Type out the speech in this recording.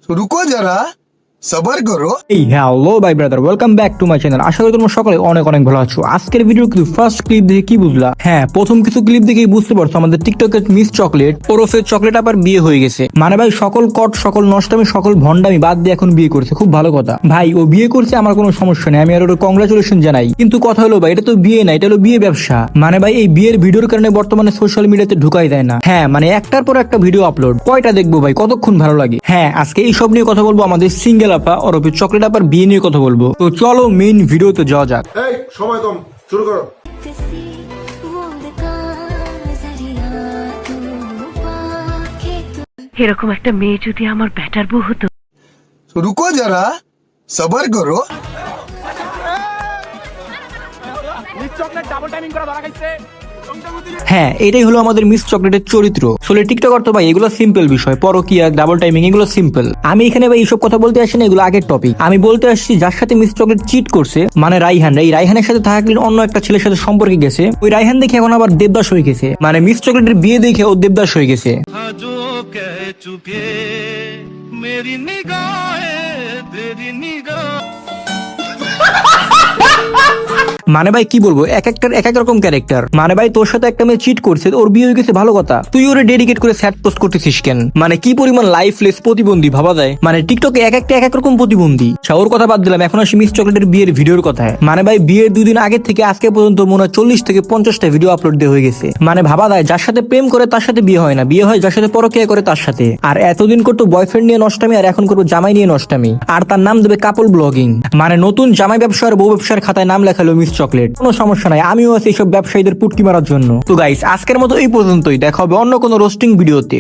रुको जरा সবার করো। এই হ্যালো ভাই brother, welcome back to my channel. আশা করি তোমরা সকলে অনেক অনেক ভালো আছো। আজকের ভিডিও কিন্তু ফার্স্ট ক্লিপ দেখে কি বুঝলা? হ্যাঁ, প্রথম কিছু ক্লিপ দেখেই বুঝতে পারছো আমাদের টিকটকের মিস চকলেট ওরফে চকলেট আবার বিয়ে হয়ে গেছে। মানে ভাই সকল কট, সকল নষ্টামি, সকল ভন্ডামি বাদ দিয়ে এখন বিয়ে করছে। খুব ভালো কথা ভাই, ও বিয়ে করছে, আমার কোনো সমস্যা নেই, আমি আর ওর কংগ্রাচুলেশন জানাই। কিন্তু কথা হলো ভাই, এটা তো বিয়ে না, এটা হলো বিয়ে ব্যবসা। মানে ভাই এই বিয়ের ভিডিওর কারণে বর্তমানে সোশ্যাল মিডিয়াতে ঢুকাই যায় না। হ্যাঁ মানে একটার পর একটা ভিডিও আপলোড, কয়টা দেখবো ভাই, কতক্ষণ ভালো লাগে। হ্যাঁ আজকে এই সব নিয়ে কথা বলবো, আমাদের সিঙ্গেল আপা ওরফে চকলেট আপার বিয়ে নিয়ে কথা বলবো। তো চলো মেইন ভিডিওতে যাওয়া যাক। এই সময় কম, শুরু করো। এরকম একটা মেয়ে যদি আমার ব্যাটার বউ হতো। रुको जरा सबर करो। হ্যাঁ এটাই হলো আমাদের মিস চকলেটের চরিত্র। আসলে টিকটকার তো ভাই এগুলো সিম্পল বিষয়, পরকিয়া, ডাবল টাইমিং, এগুলো সিম্পল। আমি এখানে ভাই এইসব কথা বলতে আসি না, এগুলো আগের টপিক। আমি বলতে আসছি যার সাথে মিস চকলেট চিট করছে, মানে রাইহান। এই রাইহানের সাথে থাকাকালীন অন্য একটা ছেলের সাথে সম্পর্কে গেছে। ওই রাইহান দেখে এখন আবার দেবদাস হয়ে গেছে। মানে মিস চকলেটের বিয়ে দেখে ও দেবদাস হয়ে গেছে। মানে ভাই কি বলবো, এক একটার এক এক রকম ক্যারেক্টার। মানে ভাই তোর সাথে একটা মেয়ে চিট করছে, ওর বিয়ে হয়ে গেছে, ভালো কথা, তুই ওরে ডেডিকেট করে স্যাড পোস্ট করতেছিস কেন? মানে কি পরিমাণ লাইফলেস প্রতিবন্ধী ভাবা যায়। মানে টিকটকে এক একটা এক এক রকম প্রতিবন্ধী। ওর কথা বাদ দিলাম, এখন আসি মিস চকলেটের বিয়ের ভিডিওর কথায়। মানে ভাই বিয়ের 2 দিন আগে থেকে আজকে পর্যন্ত মনে হয় 40 থেকে 50টা ভিডিও আপলোড দেওয়া হয়ে গেছে। মানে ভাবা যায় যার সাথে প্রেম করে তার সাথে বিয়ে হয় না, বিয়ে হয় যার সাথে পরকীয়া করে তার সাথে। আর এতদিন করতো বয়ফ্রেন্ড নিয়ে নষ্টামি, আর এখন করবো জামাই নিয়ে নষ্টামি। আর তার নাম দেবে কাপল ব্লগিং। মানে নতুন জামাই ব্যবসা আর বউ ব্যবসার খাতায় নাম লেখালো মিস চকলেট। কোনো সমস্যা নাই, আমিও আছি এইসব ব্যবসায়ীদের পুটকি মারার জন্য। তো গাইস আজকের মতো এই পর্যন্তই, দেখা হবে অন্য কোনো রোস্টিং ভিডিওতে।